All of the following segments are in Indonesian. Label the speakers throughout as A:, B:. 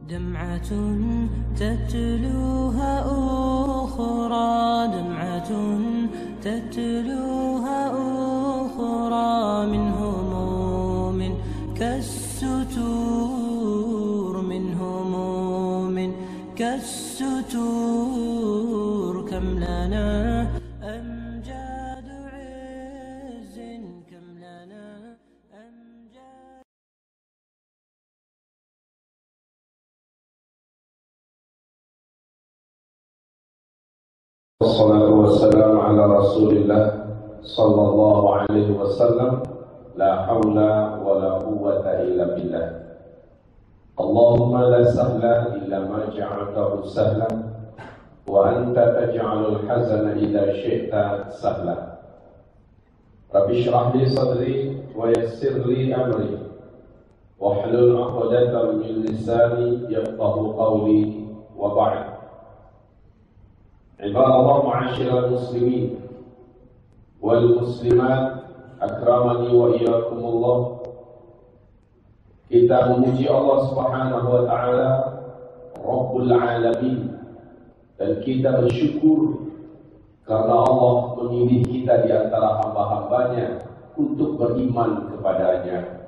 A: دمعة تتلوها أخرى دمعة تتلوها أخرى من هموم كالستور من هموم كالستور كم لنا أمجاد عز كم لنا أمجاد.
B: والصلاة والسلام على رسول الله صلى الله عليه وسلم. لا حول ولا قوة إلا بالله. اللهم لا سهل إلا ما جعلته سهلا وأنت تجعل الحزن إذا شئت سهلا. رب اشرح لي صدري ويسر لي أمري واحلل عقدة من لساني يفقه قولي وبعد. عباد الله معاشر المسلمين والmuslimat akramani wa iyyakumullah. Kita memuji Allah Subhanahu wa taala Rabbul Alamin, dan kita bersyukur karena Allah memilih kita di antara hamba-hambanya untuk beriman kepadanya.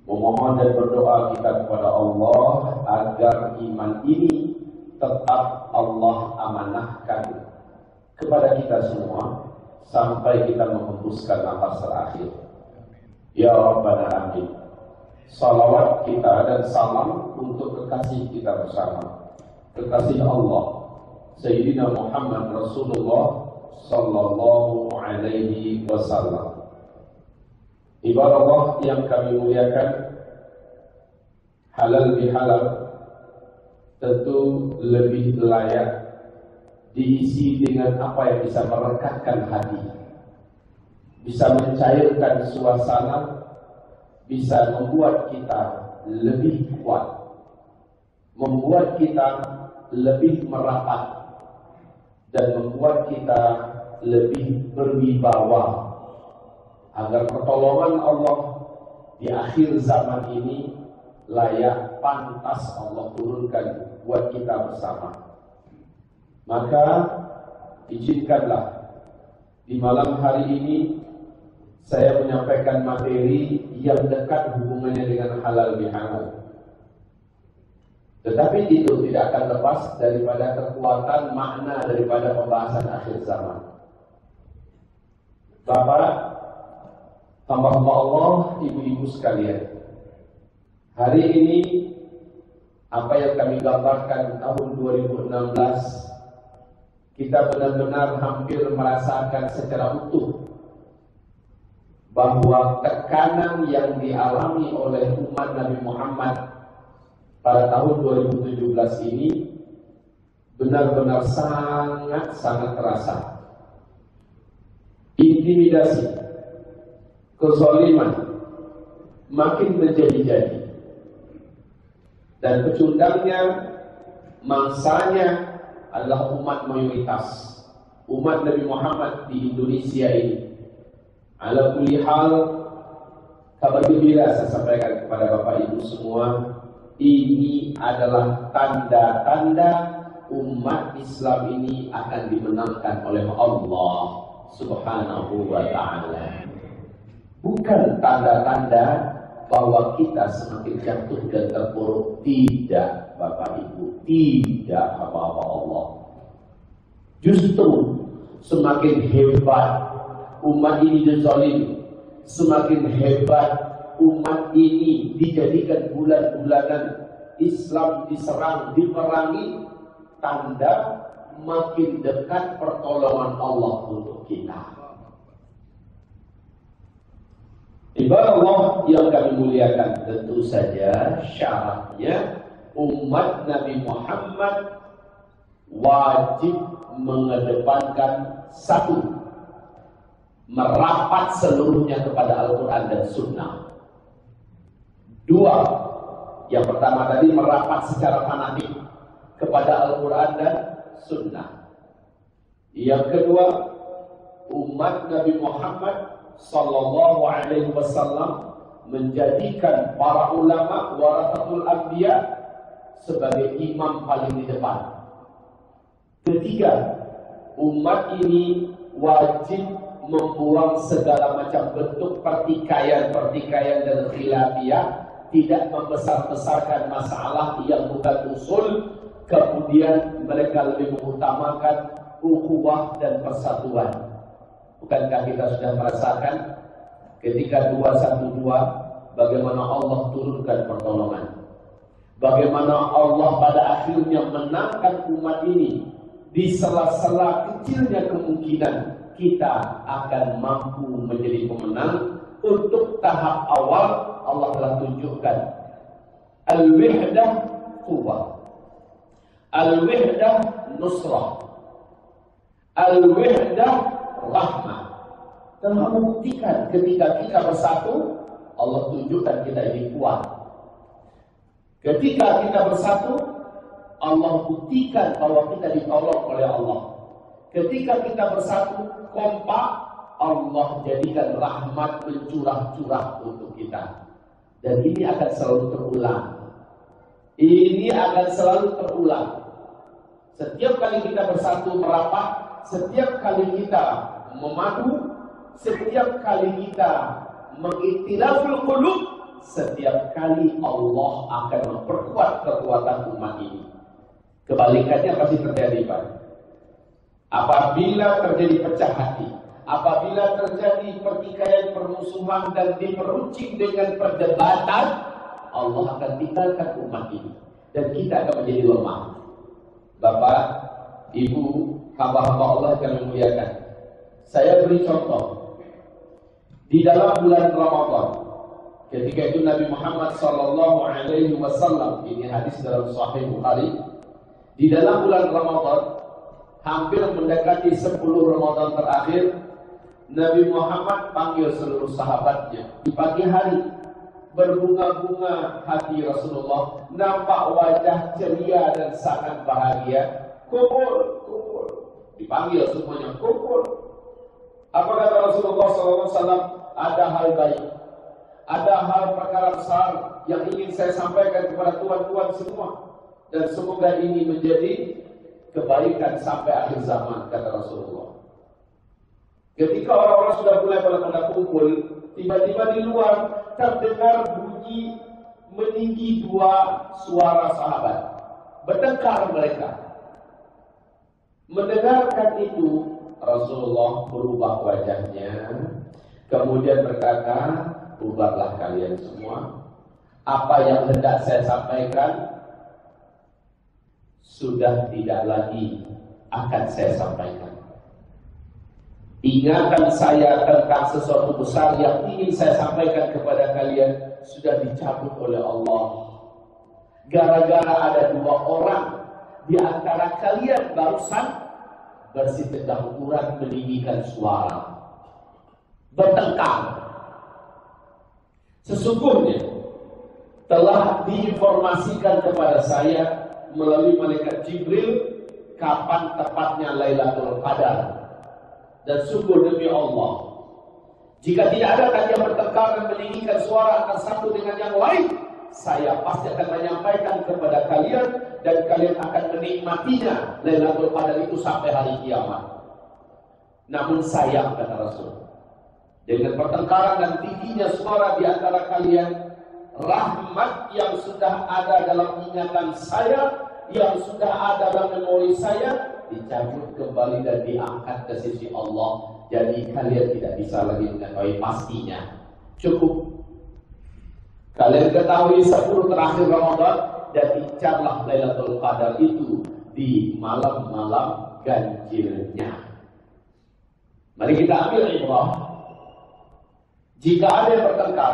B: Memohon dan berdoa kita kepada Allah agar iman ini tetap Allah amanahkan kepada kita semua sampai kita menghembuskan nafas terakhir. Ya Rabbana amin. Salawat kita dan salam untuk kekasih kita bersama, kekasih Allah Sayyidina Muhammad Rasulullah sallallahu alaihi wasallam. Ibadah Allah yang kami muliakan, halal bihalal tentu lebih layak diisi dengan apa yang bisa merekatkan hati, bisa mencairkan suasana, bisa membuat kita lebih kuat, membuat kita lebih merapat, dan membuat kita lebih berwibawa, agar pertolongan Allah di akhir zaman ini layak pantas Allah turunkan buat kita bersama. Maka izinkanlah di malam hari ini saya menyampaikan materi yang dekat hubungannya dengan halal bihalal. Tetapi itu tidak akan lepas daripada kekuatan makna daripada pembahasan akhir zaman. Bapak, hamba-hamba Allah, ibu-ibu sekalian, hari ini apa yang kami gambarkan tahun 2016, kita benar-benar hampir merasakan secara utuh bahwa tekanan yang dialami oleh umat Nabi Muhammad pada tahun 2017 ini benar-benar sangat-sangat terasa. Intimidasi, kezaliman makin menjadi-jadi, dan pecundangnya, mangsanya adalah umat mayoritas, umat Nabi Muhammad di Indonesia ini. Ala kulli hal, kabar gembira saya sampaikan kepada Bapak Ibu semua, ini adalah tanda-tanda umat Islam ini akan dimenangkan oleh Allah Subhanahu wa ta'ala. Bukan tanda-tanda bahwa kita semakin jatuh dan terpuruk. Tidak, Bapak Ibu, tidak apa-apa Allah. Justru semakin hebat umat ini dizalim, semakin hebat umat ini dijadikan bulan-bulanan, Islam diserang, diperangi, tanda makin dekat pertolongan Allah untuk kita. Ibadah Allah yang kami muliakan, tentu saja syaratnya umat Nabi Muhammad wajib mengedepankan satu, merapat seluruhnya kepada Al-Quran dan Sunnah. Dua, yang pertama tadi merapat secara fanatik kepada Al-Quran dan Sunnah. Yang kedua, umat Nabi Muhammad sallallahu alaihi wasallam menjadikan para ulama warathatul anbiya sebagai imam paling di depan. Ketiga, umat ini wajib membuang segala macam bentuk pertikaian dan khilafiyah, tidak membesar-besarkan masalah yang bukan usul, kemudian mereka lebih mengutamakan ukhuwah dan persatuan. Bukankah kita sudah merasakan ketika 212 bagaimana Allah turunkan pertolongan, bagaimana Allah pada akhirnya menangkan umat ini di sela-sela kecilnya kemungkinan kita akan mampu menjadi pemenang. Untuk tahap awal Allah telah tunjukkan al-wihdah quwwah, al-wihdah nusrah, al-wihdah rahmah. Telah membuktikan ketika kita bersatu, Allah tunjukkan kita ini kuat. Ketika kita bersatu, Allah buktikan bahwa kita ditolong oleh Allah. Ketika kita bersatu kompak, Allah jadikan rahmat mencurah-curah untuk kita. Dan ini akan selalu terulang. Ini akan selalu terulang. Setiap kali kita bersatu merapat, setiap kali kita memadu, setiap kali kita mengiktilaful qulub, setiap kali Allah akan memperkuat kekuatan umat ini. Kebalikannya pasti terjadi, Pak. Apabila terjadi pecah hati, apabila terjadi pertikaian, permusuhan dan diperuncing dengan perdebatan, Allah akan tinggalkan umat ini dan kita akan menjadi lemah. Bapak, Ibu, hamba-hamba Allah yang memuliakan, saya beri contoh. Di dalam bulan Ramadan, ketika itu Nabi Muhammad SAW, ini hadis dalam Sahih Bukhari, di dalam bulan Ramadan, hampir mendekati 10 Ramadan terakhir, Nabi Muhammad panggil seluruh sahabatnya di pagi hari. Berbunga-bunga hati Rasulullah, nampak wajah ceria dan sangat bahagia. Kumpul, kumpul. Dipanggil semuanya, kumpul. Apa kata Rasulullah SAW? Ada hal baik, ada hal perkara besar yang ingin saya sampaikan kepada tuan-tuan semua, dan semoga ini menjadi kebaikan sampai akhir zaman, kata Rasulullah. Ketika orang-orang sudah mulai pada kumpul, tiba-tiba di luar terdengar bunyi meninggi dua suara sahabat. Bertengkar mereka. Mendengarkan itu, Rasulullah berubah wajahnya, kemudian berkata, bubarlah kalian semua. Apa yang hendak saya sampaikan sudah tidak lagi akan saya sampaikan. Ingatan saya tentang sesuatu besar yang ingin saya sampaikan kepada kalian sudah dicabut oleh Allah. Gara-gara ada dua orang di antara kalian barusan bersitegang ukuran meninggikan suara, bertengkar. Sesungguhnya telah diinformasikan kepada saya melalui malaikat Jibril kapan tepatnya Lailatul Qadar. Dan sungguh demi Allah, jika tidak ada kalian yang bertengkar dan meninggikan suara antara satu dengan yang lain, saya pasti akan menyampaikan kepada kalian dan kalian akan menikmatinya Lailatul Qadar itu sampai hari kiamat. Namun sayang, kata Rasul, dengan pertengkaran dan tingginya suara di antara kalian, rahmat yang sudah ada dalam ingatan saya, yang sudah ada dalam memori saya, dicabut kembali dan diangkat ke sisi Allah. Jadi kalian tidak bisa lagi mengetahui pastinya. Cukup kalian ketahui 10 terakhir Ramadan dan incarlah Lailatul Qadar itu di malam-malam ganjilnya. Mari kita ambil ibrah. Jika ada yang bertengkar,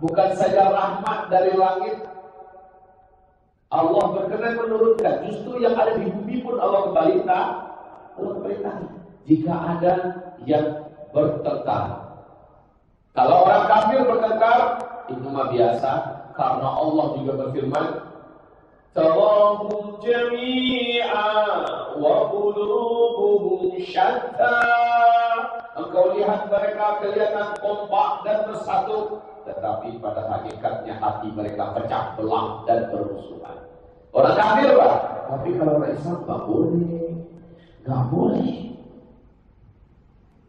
B: bukan saja rahmat dari langit Allah berkenan menurunkan, justru yang ada di bumi pun Allah perintah. Jika ada yang bertengkar, kalau orang kafir bertengkar, itu mah biasa, karena Allah juga berfirman, "Tarahum jami'a wa qulubuhum syatta." Engkau lihat mereka kelihatan kompak dan bersatu, tetapi pada hakikatnya hati mereka pecah belah dan bermusuhan. Orang kafir, Pak, tapi kalau orang Islam nggak boleh, nggak boleh.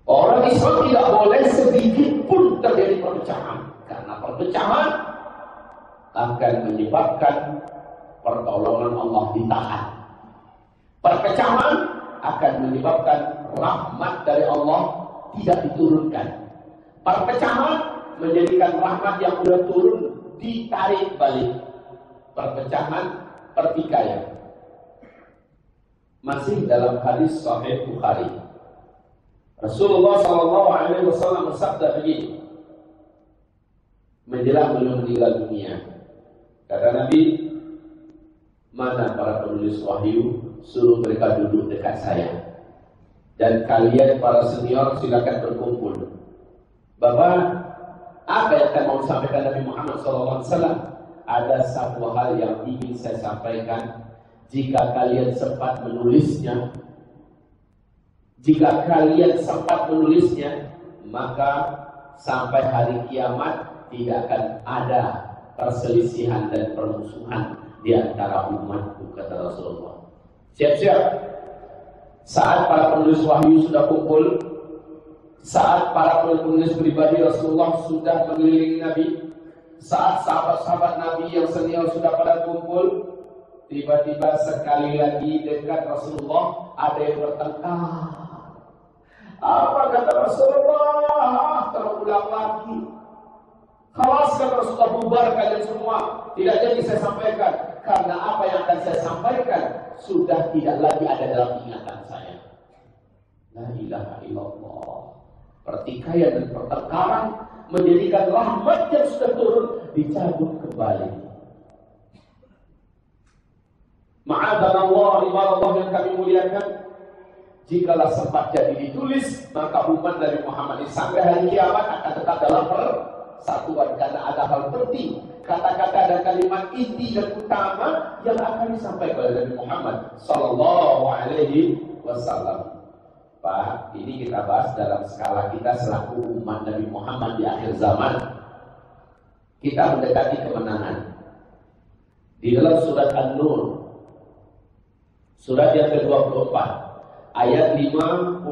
B: Orang Islam tidak boleh sedikit pun terjadi perpecahan, karena perpecahan akan menyebabkan pertolongan Allah ditahan. Perpecahan akan menyebabkan rahmat dari Allah tidak diturunkan. Perpecahan menjadikan rahmat yang sudah turun ditarik balik. Perpecahan, pertikaian. Masih dalam hadis Sahih Bukhari, Rasulullah SAW bersabda begini menjelang beliau meninggal dunia. Kata Nabi, mana para penulis wahyu, suruh mereka duduk dekat saya. Dan kalian para senior silakan berkumpul. Bapak, apa yang akan mau sampaikan Nabi Muhammad SAW? Ada satu hal yang ingin saya sampaikan. Jika kalian sempat menulisnya, maka sampai hari kiamat tidak akan ada perselisihan dan permusuhan di antara umatku, kata Rasulullah. Siap-siap. Saat para penulis wahyu sudah kumpul, saat para penulis pribadi Rasulullah sudah mengelilingi Nabi, saat sahabat-sahabat Nabi yang senior sudah pada kumpul, tiba-tiba sekali lagi dekat Rasulullah ada yang bertengkar. Apa kata Rasulullah? Terulang lagi. Khalas, kata Rasulullah, bubar kalian semua. Tidak jadi saya sampaikan, karena apa yang akan saya sampaikan sudah tidak lagi ada dalam ingatan saya. La ilaha illallah. Pertikaian dan pertengkaran menjadikan rahmat yang sudah turun dicabut kembali. Ma'adzallah, ibadah yang kami muliakan. Jikalau sempat jadi ditulis, maka umat dari Muhammad ini sampai hari kiamat akan tetap dalam persatuan, karena ada hal penting, kata-kata dan kalimat inti dan utama yang akan disampaikan oleh Nabi Muhammad Sallallahu Alaihi Wasallam. Pak, ini kita bahas dalam skala kita selaku umat Nabi Muhammad di akhir zaman. Kita mendekati kemenangan. Di dalam surat An-Nur, surat yang ke-24, ayat 55,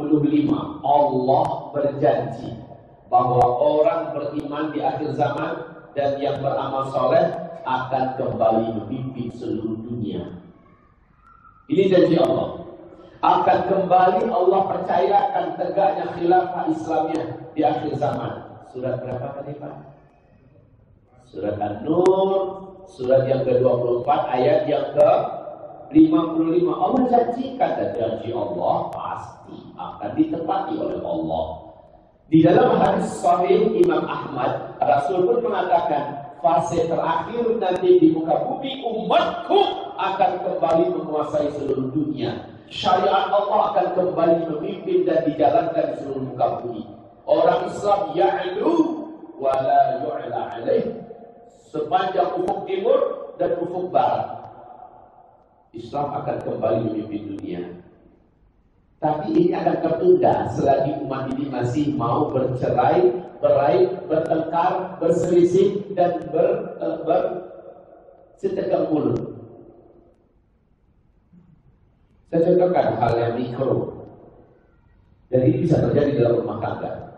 B: Allah berjanji bahwa orang beriman di akhir zaman dan yang beramal soleh akan kembali memimpin seluruh dunia. Ini janji Allah. Akan kembali, Allah percayakan tegaknya khilafah Islamnya di akhir zaman. Surat berapa tadi, Pak? Surat An-Nur, surat yang ke-24, ayat yang ke-55. Allah janjikan, dan janji Allah pasti akan ditepati oleh Allah. Di dalam hadis sahih Imam Ahmad, Rasul pun mengatakan, fase terakhir nanti di muka bumi, umatku akan kembali menguasai seluruh dunia. Syariat Allah akan kembali memimpin dan dijalankan di seluruh muka bumi. Orang Islam ya'lu wa la yu'la alaih. Sepanjang ufuk timur dan ufuk barat, Islam akan kembali memimpin dunia. Tapi ini akan tertunda selagi umat ini masih mau bercerai, berai, bertengkar, berselisih, dan bersetegang mulut. Saya contohkan hal yang mikro. Dan ini bisa terjadi dalam rumah tangga,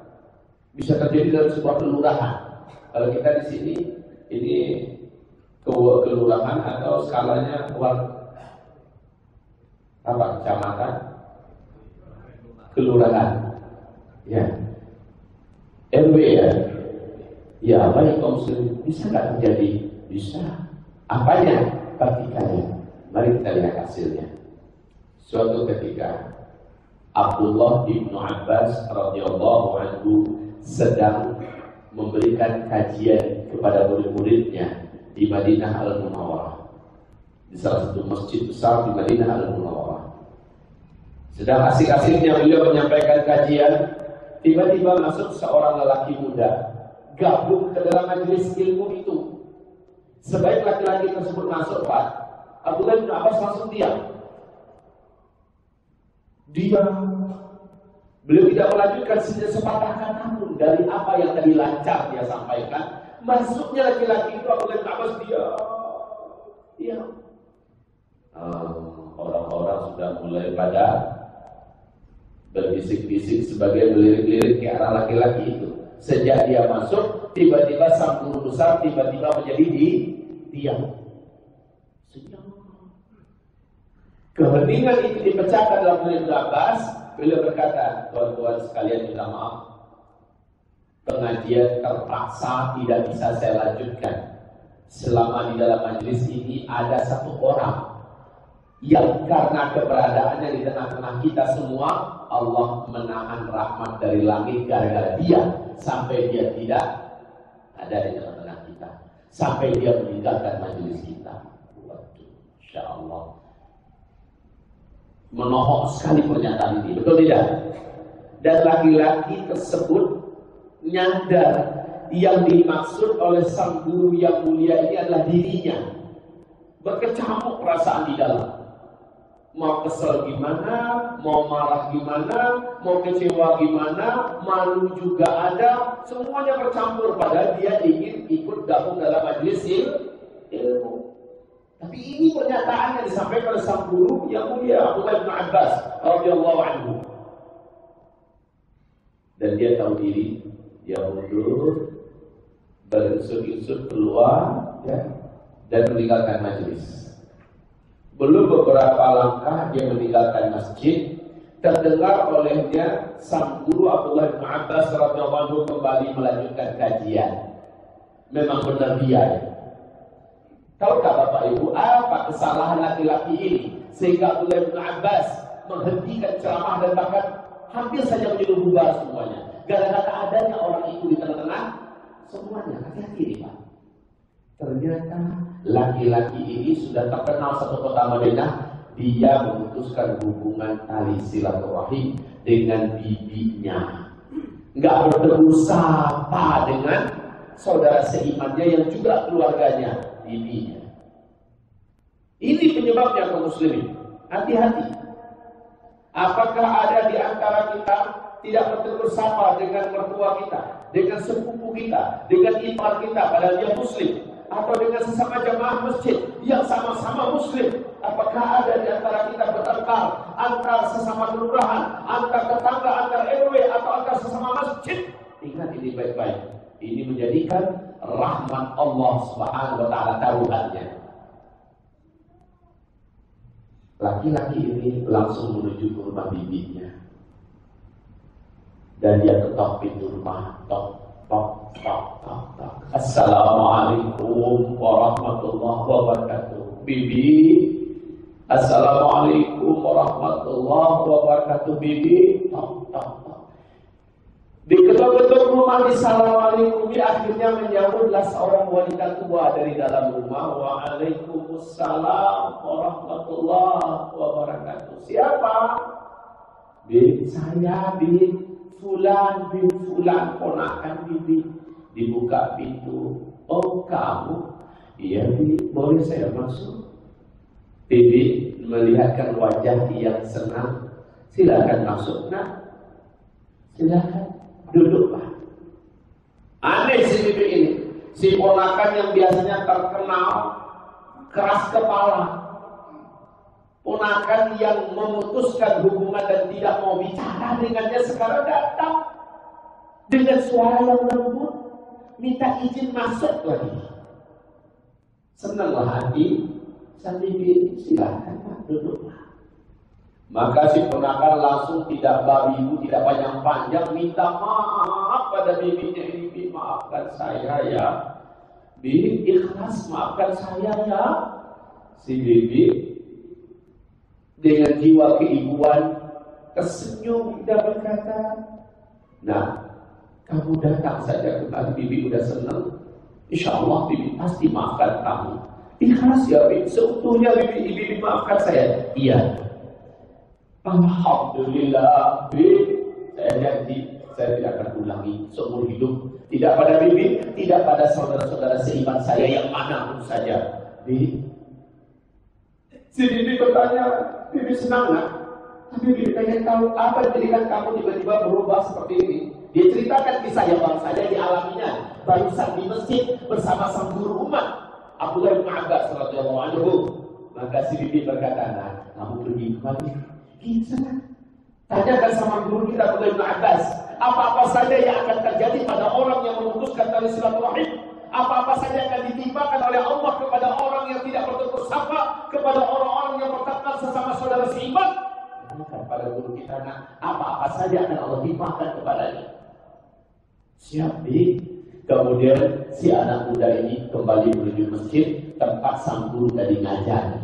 B: bisa terjadi dalam sebuah kelurahan. Kalau kita di sini, ini kelurahan atau skalanya kecamatan, kelurahan, ya, RW ya. Ya, baik kaum muslim, bisa nggak terjadi? Bisa. Apanya? Pertikaian. Mari kita lihat hasilnya. Suatu ketika Abdullah bin Abbas radhiyallahu anhu sedang memberikan kajian kepada murid-muridnya di Madinah Al-Munawwarah, di salah satu masjid besar di Madinah Al-Munawwarah. Sedang asik-asiknya beliau menyampaikan kajian, tiba-tiba masuk seorang lelaki muda, gabung ke dalam majelis ilmu itu. Sebaik laki-laki tersebut masuk, Pak, Abdullah bin Abbas langsung diam. Beliau tidak melanjutkan sepatah kata pun dari apa yang tadi lancar dia sampaikan. Masuknya laki-laki itu Abdullah bin Abbas dia. Orang-orang sudah mulai pada berbisik-bisik sebagai melirik-lirik ke arah laki-laki itu. Sejak dia masuk, tiba-tiba sang guru besar tiba-tiba menjadi diam. Keheningan itu dipecahkan dalam Abdullah bin Abbas. Beliau berkata, tuan-tuan sekalian minta maaf, pengajian terpaksa tidak bisa saya lanjutkan. Selama di dalam majelis ini ada satu orang yang karena keberadaannya di tengah-tengah kita semua, Allah menahan rahmat dari langit gara-gara dia, sampai dia tidak ada di tengah-tengah kita, sampai dia meninggalkan majelis kita. Waduh, Insya Allah, menohok sekali pernyataan ini, betul tidak? Dan laki-laki tersebut nyadar yang dimaksud oleh sang guru yang mulia ini adalah dirinya. Berkecamuk perasaan di dalam. Mau kesel gimana, mau marah gimana, mau kecewa gimana, malu juga ada, semuanya bercampur padahal dia ingin ikut gabung dalam majelis ilmu. Tapi ini pernyataan yang disampaikan oleh sang guru yang mulia Abdullah bin Abbas radhiyallahu anhu. Dan dia tahu diri, dia mundur, berinsut-insut keluar, ya, dan meninggalkan majelis. Belum beberapa langkah dia meninggalkan masjid, terdengar olehnya sang guru Abdullah bin Abbas radhiyallahu anhu kembali melanjutkan kajian. Memang benar dia. Tahukah Bapak Ibu apa kesalahan laki-laki ini sehingga Abdullah bin Abbas menghentikan ceramah dan bahkan hampir saja menyuruh bubar semuanya? Gara-gara adanya orang itu di tengah-tengah semuanya. Hati-hati nih Pak. Ternyata laki-laki ini sudah terkenal satu kota Madinah. Dia memutuskan hubungan tali silaturahim dengan bibinya. Nggak bertemu sapa dengan saudara seimannya yang juga keluarganya, bibinya. Ini penyebabnya kaum muslimin. Hati-hati. Apakah ada di antara kita tidak bertemu sapa dengan mertua kita, dengan sepupu kita, dengan ipar kita padahal dia muslim? Atau dengan sesama jamaah masjid yang sama-sama muslim? Apakah ada di antara kita bertengkar antar sesama kelurahan, antar tetangga, antar RW, atau antar sesama masjid? Ingat ini baik-baik. Ini menjadikan rahmat Allah Subhanahu wa taala taruhannya. Laki-laki ini langsung menuju ke rumah bibinya. Dan dia ketok pintu rumah, tok. Assalamualaikum warahmatullahi wabarakatuh. Bibi, assalamualaikum warahmatullahi wabarakatuh. Bibi, tok. Diketok-ketok rumah, assalamualaikum. Akhirnya menyambutlah seorang wanita tua dari dalam rumah. Waalaikumsalam warahmatullahi wabarakatuh. Siapa? Bi, saya Bi. Fulan bin Fulan, ponakan bibi. Dibuka pintu. Oh kamu? Iya Bibi, boleh saya masuk? Bibi melihatkan wajah yang senang. Silakan masuk nak. Silakan duduk Pak. Aneh si bibi ini. Si ponakan yang biasanya terkenal keras kepala, ponakan yang memutuskan hubungan dan tidak mau bicara dengannya, sekarang datang dengan suara yang lembut, minta izin masuk lagi. Senanglah hati, bibi, silakan Pak, duduklah. Maka si ponakan langsung tidak babibu, tidak panjang-panjang, minta maaf pada bibinya ini. Bibi, maafkan saya ya. Bibi, ikhlas, maafkan saya ya. Si bibi dengan jiwa keibuan tersenyum dan berkata, nah, kamu datang saja kemari, bibi udah senang. Insya Allah bibi pasti maafkan kamu. Ikhlas ya bibi, seutuhnya bibi maafkan saya. Iya. Alhamdulillah bibi, saya janji saya tidak akan ulangi seumur hidup. Tidak pada bibi, tidak pada saudara-saudara seiman saya yang mana pun saja. Bibi, si bibi bertanya, bibi senang nggak? Tapi bibi pengen tahu apa yang menjadikan kamu tiba-tiba berubah seperti ini.
C: Dia ceritakan kisah yang baru saja dialaminya barusan di masjid bersama sang guru umat Abdullah bin Abbas radhiyallahu anhu. Maka si bibi berkata, "Nah, kamu pergi kemana? Pergi sana. Tanyakan sama guru kita Abdullah bin Abbas, apa-apa saja yang akan terjadi pada orang yang memutuskan tali silaturahim, apa-apa saja yang akan ditimpakan oleh Allah kepada orang yang tidak bertegur sapa, kepada orang-orang yang bertakar sesama saudara seiman." Pada guru kita, nah, apa-apa saja akan Allah timpakan kepadanya. Siap, Bi. Kemudian si anak muda ini kembali menuju masjid tempat sang guru tadi ngajar.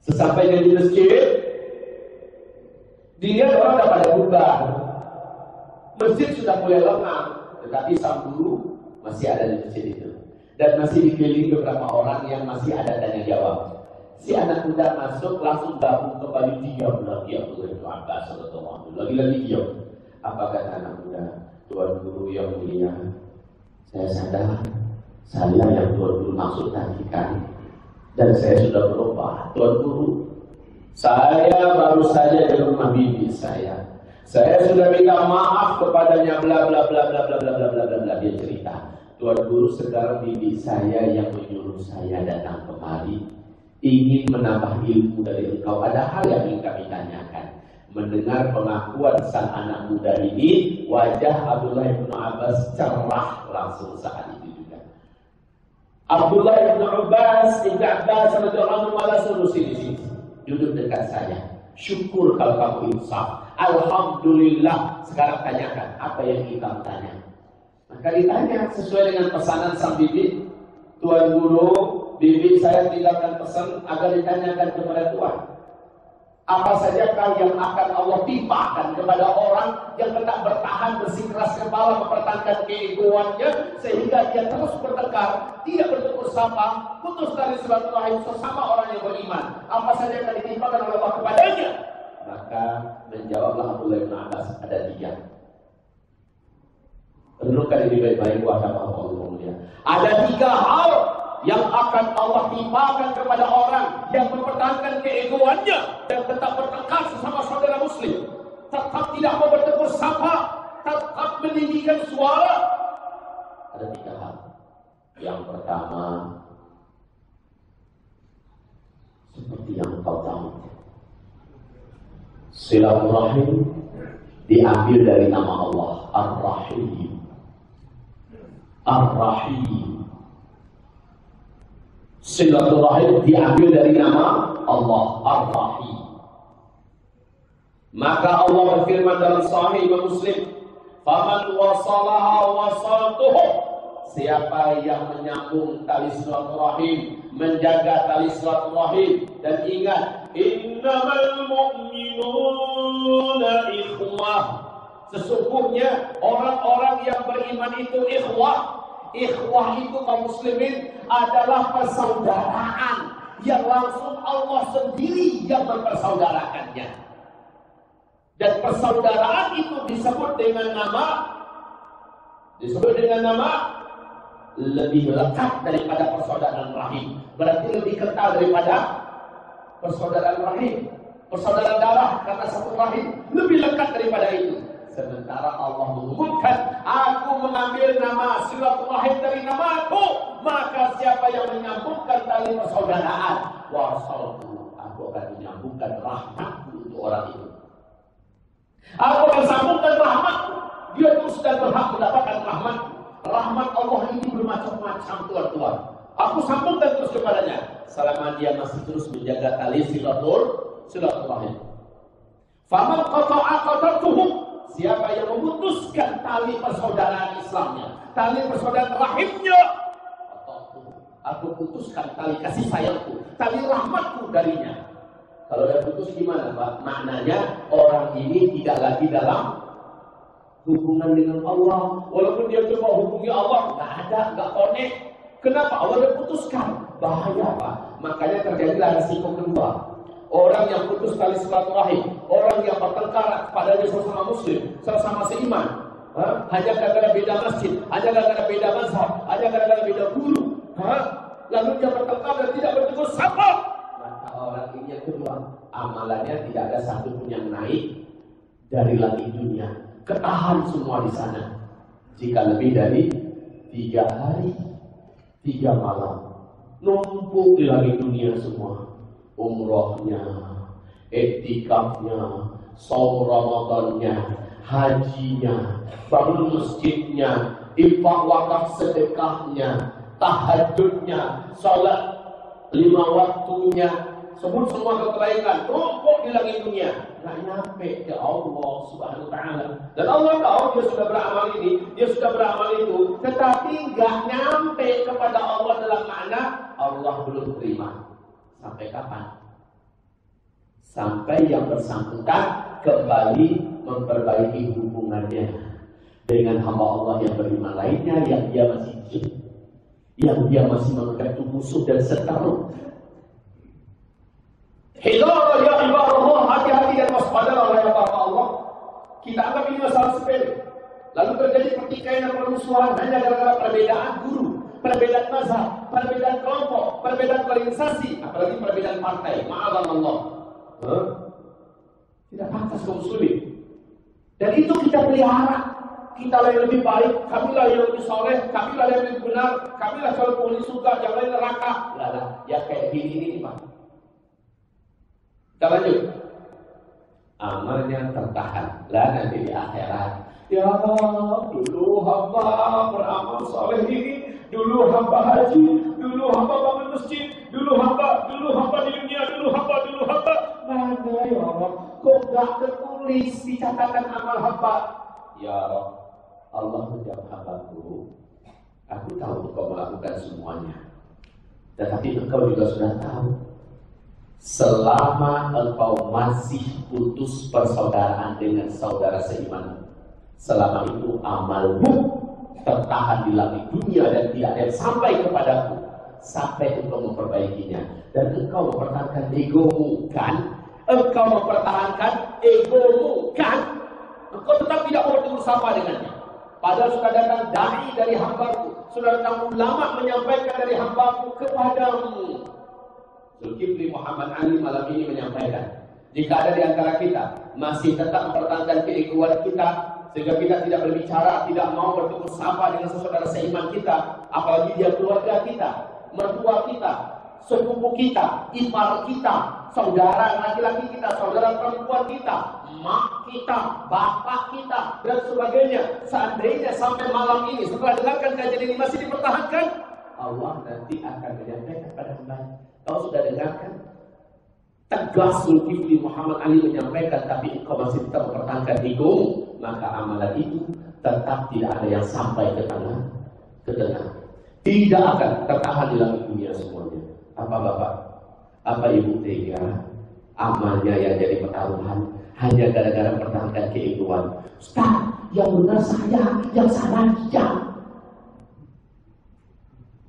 C: Sesampainya di masjid, dia orang dah pada bubar. Masjid sudah mulai lengang, tetapi sang guru masih ada di masjid itu. Dan masih dikelilingi beberapa orang yang masih ada tanya jawab. Si anak muda masuk langsung gabung kembali, diam lagi Abdullah bin Abbas lagi diam. Apa kata anak muda? Tuan guru yang mulia, saya sadar saya yang Tuan guru maksud tadi kan, dan saya sudah berubah. Tuan guru, saya baru saja di rumah bibi saya sudah minta maaf kepadanya, bla bla bla bla bla bla bla bla bla. Dia cerita, Tuan guru, sekarang bibi saya yang menyuruh saya datang kemari, ingin menambah ilmu dari engkau. Ada hal yang ingin kami tanyakan. Mendengar pengakuan sang anak muda ini, wajah Abdullah bin Abbas cerah langsung saat itu juga. Abdullah bin Abbas radhiyallahu anhu malah suruh sini, duduk dekat saya. Syukur kalau kamu insaf. Alhamdulillah. Sekarang tanyakan apa yang kita tanya. Maka ditanya sesuai dengan pesanan sang bibi. Tuan guru, bibi saya tinggalkan pesan agar ditanyakan kepada Tuhan. Apa sajakah yang akan Allah timpakan kepada orang yang tetap bertahan bersikeras kepala mempertahankan keegoannya sehingga dia terus bertengkar, tidak bertegur sapa, putus dari silaturahim sesama orang yang beriman. Apa saja yang akan ditimpakan oleh Allah kepadanya? Maka menjawablah Abdullah bin Abbas, ada 3. Renungkan ini baik-baik, wahai Allah mulia. Ada 3 hal yang akan Allah timpakan kepada orang yang mempertahankan keegoannya dan tetap bertengkar sesama saudara muslim, tetap tidak mau bertegur sapa, tetap meninggikan suara. Ada 3 hal. Yang pertama, seperti yang kau tahu, silaturahim diambil dari nama Allah, Ar-Rahim. Ar-Rahim. Silaturahim diambil dari nama Allah, Ar-Rahim. Maka Allah berfirman dalam Sahih Muslim, "Faman wasalaha wasaltuhu." Siapa yang menyambung tali silaturahim, menjaga tali silaturahim, dan ingat, innamal mu'minuna ikhwah. Sesungguhnya orang-orang yang beriman itu ikhwah. Ikhwah itu kaum muslimin adalah persaudaraan yang langsung Allah sendiri yang mempersaudarakannya. Dan persaudaraan itu disebut dengan nama lebih lekat daripada persaudaraan rahim. Berarti lebih kental daripada persaudaraan rahim. Persaudaraan darah karena satu rahim lebih lekat daripada itu. Sementara Allah mengumumkan, aku mengambil nama silaturahim dari namaku, maka siapa yang menyambungkan tali persaudaraan, wasaltu, aku akan menyambungkan rahmatku untuk orang itu. Aku akan sambungkan rahmatku, dia terus dan berhak mendapatkan rahmatku. Rahmat Allah ini bermacam-macam, tuan-tuan. Aku sambungkan terus kepadanya selama dia masih terus menjaga tali silaturahim. Faman qata'a qatartuhu. Siapa yang memutuskan tali persaudaraan Islamnya, tali persaudaraan rahimnya, aku putuskan tali kasih sayangku, tali rahmatku darinya. Kalau dia putus gimana, Pak? Maknanya orang ini tidak lagi dalam hubungan dengan Allah. Walaupun dia coba hubungi Allah, nggak ada, nggak connect. Kenapa? Allah udah putuskan. Bahaya, Pak. Makanya terjadilah resiko kedua. Orang yang putus tali silaturahim, orang yang bertengkar padanya sesama muslim, sesama seiman, hanya gara-gara beda masjid, hanya gara-gara beda mazhab, hanya gara-gara beda guru, lalu dia bertengkar dan tidak bertegur sapa. Maka orang ini yang kedua, amalannya tidak ada satu pun yang naik dari langit dunia. Ketahan semua di sana. Jika lebih dari 3 hari, 3 malam, numpuk di langit dunia semua. Umrohnya, iktikafnya, saum Ramadannya, hajinya, bangun masjidnya, infak wakaf sedekahnya, tahajudnya, salat 5 waktunya, semua kebaikan numpuk di langit dunia. Nggak nyampe ke Allah Subhanahu wa Ta'ala. Dan Allah tahu dia sudah beramal ini, dia sudah beramal itu, tetapi nggak nyampe kepada Allah dalam makna Allah belum terima. Sampai kapan? Sampai yang bersangkutan kembali memperbaiki hubungannya dengan hamba Allah yang beriman lainnya, yang dia masih jin, yang dia masih menganggap musuh dan seterusnya. Hidayah ya ibadah, hati-hati dan waspadalah oleh Allah. Kita anggap ini masalah sepele. Lalu terjadi pertikaian dan permusuhan hanya gara-gara perbedaan guru, perbedaan mazhab, perbedaan kelompok, perbedaan organisasi, apalagi perbedaan partai. Ma'azallah. Tidak pantas kaum muslimin. Dan itu kita pelihara. Kita lah yang lebih baik, kamilah yang lebih soleh, kamilah yang lebih benar, kamilah calon penghuni surga, yang lain neraka. Lah, ya kayak gini Pak. Kita lanjut. Amalnya tertahan. Lah nanti di akhirat. Ya Allah, dulu hamba beramal soleh ini, dulu hamba haji, dulu hamba bangun masjid, dulu hamba di dunia, dulu hamba. Mana ya Allah? Kok gak tertulis di catatan amal hamba? Ya Allah menjawab hambaku. Aku tahu engkau melakukan semuanya. Tetapi engkau juga sudah tahu. Selama engkau masih putus persaudaraan dengan saudara seiman, selama itu amalmu tertahan di langit dunia dan tidak ada yang sampai kepadaku sampai engkau memperbaikinya. Dan engkau mempertahankan egomu kan? Engkau mempertahankan egomu kan? Engkau tetap tidak mau bertemu sama dengannya. Padahal sudah datang dai dari hambaku, sudah datang ulama menyampaikan dari hambaku kepadamu. Zulkifli Muhammad Ali malam ini menyampaikan, jika ada di antara kita masih tetap mempertahankan keegoan kita, sehingga kita tidak berbicara, tidak mau bertemu sapa dengan saudara seiman kita, apalagi dia keluarga kita, mertua kita, sepupu kita, ipar kita, saudara laki-laki kita, saudara perempuan kita, mak kita, bapak kita, dan sebagainya. Seandainya sampai malam ini setelah dengarkan kajian ini masih dipertahankan, Allah nanti akan menyampaikan kepada hamba, kau sudah dengarkan? Tegas Zulkifli Muhammad Ali menyampaikan, tapi engkau masih tetap mempertahankan ego, maka amalan itu tetap tidak ada yang sampai ke tanah. Tidak akan tertahan di langit dunia semuanya. Apa Bapak? Apa Ibu tega? Amalnya yang jadi pertaruhan hanya gara-gara mempertahankan keegoan. Ustaz, yang benar saya, yang salah dia.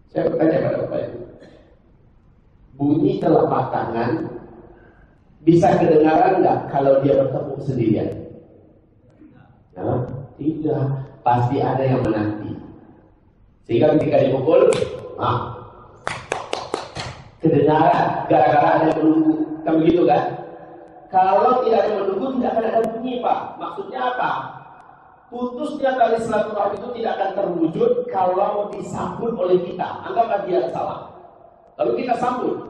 C: Saya bertanya pada Bapak Ibu, bunyi telapak tangan bisa kedengaran nggak kalau dia bertepuk sendirian? Nah, tidak, pasti ada yang menanti. Sehingga ketika dipukul, kedengaran gara-gara ada yang menunggu, kan begitu kan? Kalau tidak ada yang menunggu, tidak akan ada bunyi Pak. Maksudnya apa? Putusnya tali silaturahmi itu tidak akan terwujud kalau disambut oleh kita. Anggaplah dia salah, lalu kita sambut.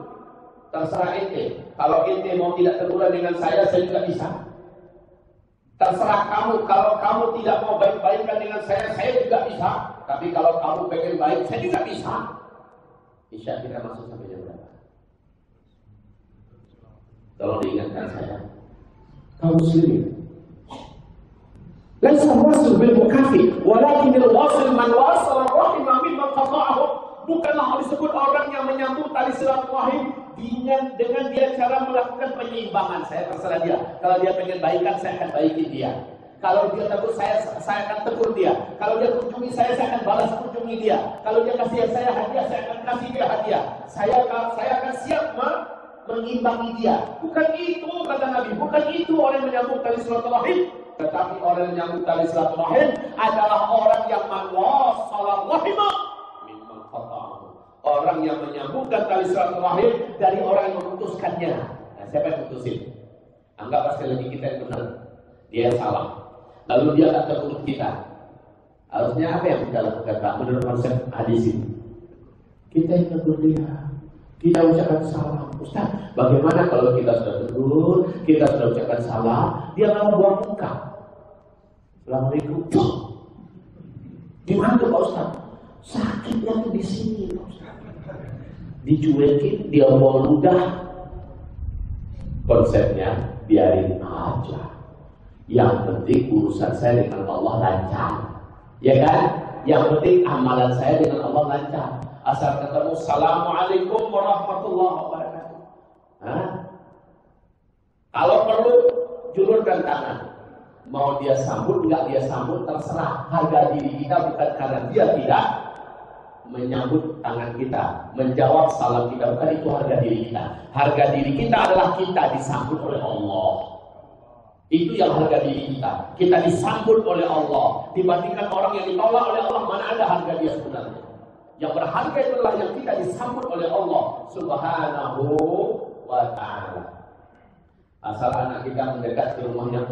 C: Terserah ente. Kalau ente mau tidak teguran dengan saya juga bisa. Terserah kamu. Kalau kamu tidak mau baik-baikan dengan saya juga bisa. Tapi kalau kamu pengen baik, saya juga bisa. Isya kita masuk sampai jam berapa? Tolong diingatkan saya. Kaum muslimin, laisa wasil bil mukafi, walakin al wasil man wasala rahimah mimman qata'ahu. Bukanlah disebut orang yang menyambung tali silaturahim dengan dia cara melakukan penyeimbangan. Saya terserah dia. Kalau dia pengen baikan, saya akan baikin dia. Kalau dia tegur saya akan tegur dia. Kalau dia kunjungi saya akan balas kunjungi dia. Kalau dia kasih saya hadiah, saya akan kasih dia hadiah. Saya akan siap mengimbangi dia. Bukan itu kata Nabi. Bukan itu orang yang menyambung tali silaturahim. Tetapi orang yang menyambung tali silaturahim adalah orang yang manwasala rahimah. Orang yang menyambungkan tali silaturahim dari orang yang memutuskannya. Nah, siapa yang memutusin? Anggaplah sekali lagi kita yang benar, dia yang salah. lalu dia akan tertutup kita. Harusnya apa yang kita lakukan Pak menurut konsep hadis ini? Kita yang tegur dia, kita ucapkan salam. Ustaz, bagaimana kalau kita sudah tegur, kita sudah ucapkan salam, dia malah buang muka? Assalamualaikum. Di mana tuh Pak Ustaz? Sakitnya tuh di sini Pak Ustaz. Dicuekin, dia mau ludah. Konsepnya biarin aja. Yang penting urusan saya dengan Allah lancar, ya kan? Yang penting amalan saya dengan Allah lancar. Asal ketemu Assalamualaikum warahmatullahi wabarakatuh. Hah? Kalau perlu julurkan tangan. Mau dia sambut, enggak dia sambut, terserah. Harga diri kita bukan karena dia tidak menyambut tangan kita, menjawab salam kita, bukan itu harga diri kita. Harga diri kita adalah kita disambut oleh Allah. Itu yang harga diri kita. Kita disambut oleh Allah. Dibandingkan orang yang ditolak oleh Allah, mana ada harga dia sebenarnya. Yang berharga itulah yang kita disambut oleh Allah Subhanahu wa ta'ala. Asal anak kita mendekat ke rumahnya,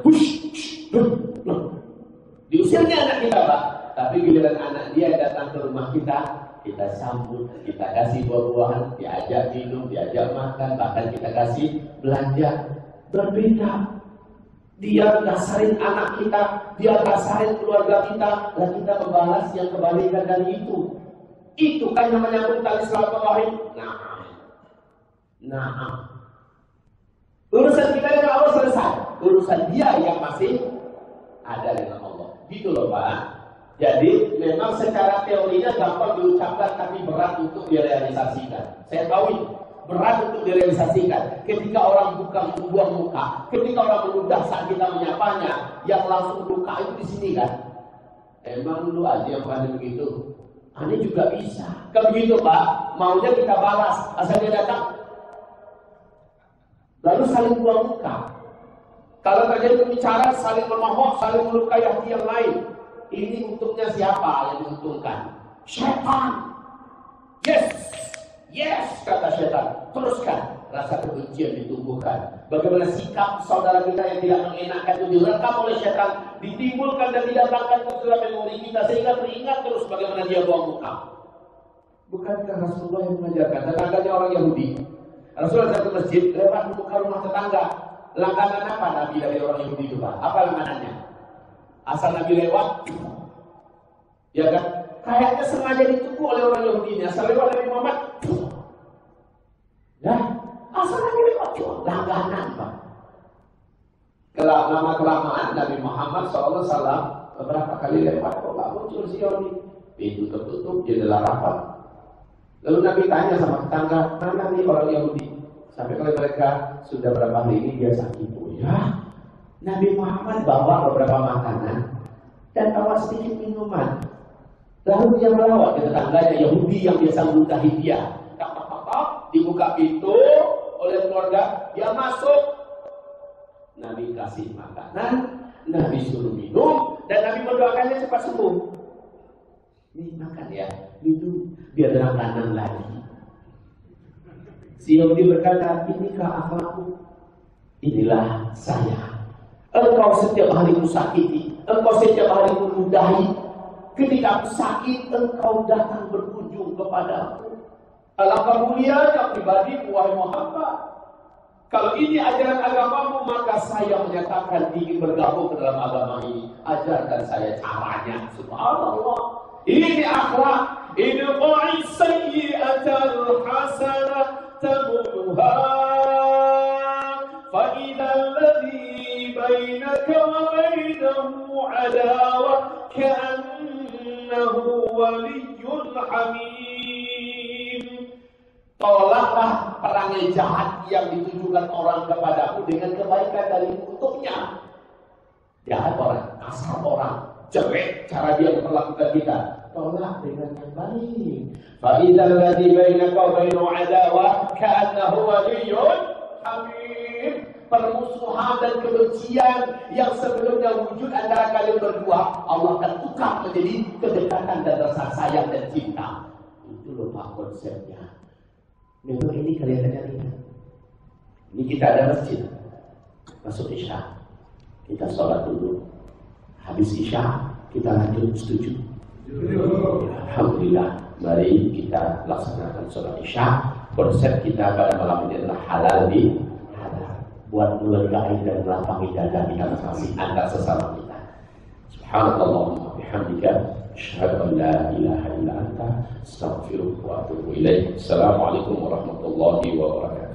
C: diusirnya anak kita Pak. Tapi giliran anak dia datang ke rumah kita, kita sambut, kita kasih buah-buahan, diajak minum, diajak makan, bahkan kita kasih belanja. Berbeda. Dia kasarin anak kita, dia kasarin keluarga kita, dan kita membalas yang kebalikan dari itu. Itu kan yang menyambung tali silaturahim. Nah. Urusan kita dengan Allah selesai. Urusan dia yang masih ada dengan Allah. Gitu loh Pak. Jadi memang secara teorinya gampang diucapkan, tapi berat untuk direalisasikan. Saya tahu ini berat untuk direalisasikan. Ketika orang buang muka, ketika orang meludah saat kita menyapanya, yang langsung luka itu di sini kan. Emang dulu aja yang berani begitu. Ini juga bisa. Kalau begitu Pak, maunya kita balas. Asal dia datang, lalu saling buang muka. Kalau terjadi pembicaraan, saling memohon, saling melukai hati yang lain. Ini untungnya siapa yang diuntungkan? Syaitan. Yes, kata syaitan. Teruskan. Rasa kebencian ditumbuhkan. Bagaimana sikap saudara kita yang tidak mengenakan itu direkam oleh syaitan, ditimbulkan dan didatangkan ke dalam memori kita sehingga teringat terus bagaimana dia buang muka. Bukankah Rasulullah yang mengajarkan? Tetangganya orang Yahudi. Rasulullah datang ke masjid, lewat muka rumah tetangga. Langganan apa Nabi dari orang Yahudi itu Pak? Apa langganannya? Asal Nabi lewat, ya kan? Kayaknya sengaja ditunggu oleh orang Yahudi ini. Asal lewat Nabi Muhammad, ya, asal Nabi lewat, langganan Pak. Lama-kelamaan Nabi Muhammad SAW beberapa kali lewat, kok nggak muncul si Yahudi? Pintu tertutup, jendela rapat. Lalu Nabi tanya sama tetangga, mana nih orang Yahudi? Sampai kalau mereka sudah berapa hari ini dia sakit. Oh ya, Nabi Muhammad bawa beberapa makanan dan bawa sedikit minuman. Lalu dia melawat ke tetangganya Yahudi yang biasa meludahi dia. Dibuka pintu oleh keluarga, dia masuk. Nabi kasih makanan, Nabi suruh minum, dan Nabi mendoakannya cepat sembuh. Ini makan ya, minum, biar dalam kanan lagi. Si Yahudi berkata, inikah akhlakku? Inilah saya. Engkau setiap hari musakiti, engkau setiap hari meludahi. Ketika aku sakit, engkau datang berkunjung kepadaku. Alangkah mulianya pribadimu, wahai Muhammad. Kalau ini ajaran agamamu, maka saya menyatakan ingin bergabung ke dalam agama ini. Ajarkan saya caranya. Subhanallah. Ini akhlak. Idqa'i sayyi'atal hasanah tamuha. Fa'idha alladhi bainaka wa bainahu adawah ka'annahu waliyyun hamim. Tolaklah perangai jahat yang ditujukan orang kepadamu dengan kebaikan dari untuknya. Jahat orang, kasar orang, jelek cara dia memperlakukan kita. Tolak dengan yang baik. Fa'idhal ladzi bainaka wa bainahu adawah ka'annahu waliyyun hamim. Permusuhan dan kebencian yang sebelumnya wujud antara kalian berdua, Allah akan tukar menjadi kedekatan dan rasa sayang dan cinta. Itu loh Pak konsepnya. Memang ini kelihatannya ringan. Ini kita ada masjid, masuk isya, kita sholat dulu. Habis Isya kita lanjut, setuju? Alhamdulillah. Mari kita laksanakan sholat Isya. Konsep kita pada malam ini adalah halal di halal, buat melegakan dan melapangi dada kita masing-masing antar sesama kita. Subhanallah bihamdika asyhadu an la ilaha illa anta astaghfiruka wa atubu ilaik. Assalamualaikum warahmatullahi wabarakatuh.